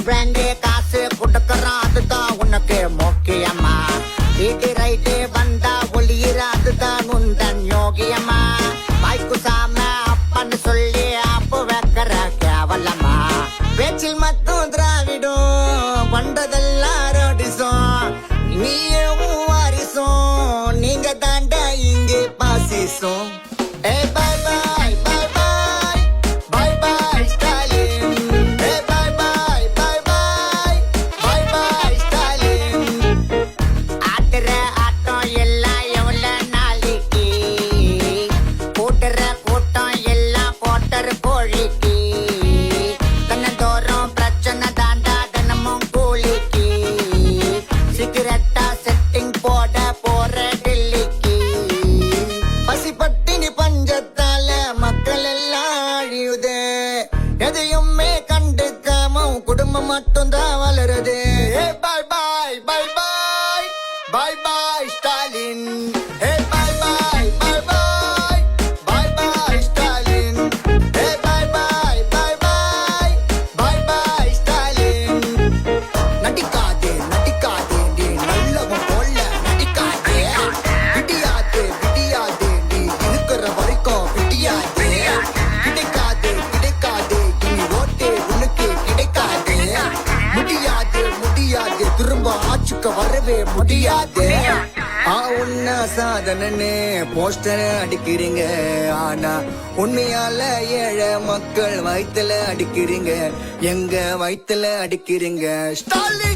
brand காசு கொடுக்கறோம் அதுதான் உனக்கு முக்கியமா வீட்டு ரைட்டு வந்தா ஒளியிற அதுதான் உந்தன் யோகியம்மா வாய்க்கு சாம அப்பன்னு சொல்லி அப்ப வைக்கிற கேவலமா பேச்சில் மட்டும் திராவிடும் பண்றதெல்லாம் ரோடிசம் நீயே வாரிசும் நீங்க தாண்டா இங்கே பாசிசம் ஏ பாய் பாய் பாய் பாய் பாய் பாய் ஸ்டாலின் ஏ பாய் பாய் பாய் பாய் பாய் பாய் ஸ்டாலின் ஆட்டுற ஆட்டம் எல்லாம் எவ்வளவு நாளைக்கு கூட்டுற கூட்டம் எல்லாம் போட்டர் கோழிக்கு கண்ணந்தோறும் பிரச்சனை தாண்டா தினமும் கூலிக்கு சிகரெட்டா செட்டிங் போட போற டெல்லிக்கு பசிப்பட்டினி பஞ்சத்தால மக்கள் எல்லாம் அழியுது எதையுமே கண்டுக்காம குடும்பம் மட்டும் தான் வளருது பாய் பாய் பாய் பாய் பாய் பாய் ஸ்டாலின் பாய் பாய் பாய் பாய் பாய் பாய் ஸ்டாலின் பாய் பாய் பாய் பாய் பாய் பாய் ஸ்டாலின் நடிக்காதே நடிக்காதே நீ நல்லவன் போல நடிக்காதே விடியாதே விடியாதே நீ இருக்கிற வரைக்கும் விடியாதே கிடைக்காதே கிடைக்காதே இனி ஓட்டே உனக்கு கிடைக்காதே முடியாது முடியாது திரும்ப ஆட்சிக்கு வரவே முடியாது உன்ன சாதனன்னு போஸ்டர் அடிக்கிறீங்க ஆனா உண்மையால ஏழை மக்கள் வயித்துல அடிக்கிறீங்க எங்க வயித்துல அடிக்கிறீங்க ஸ்டாலின்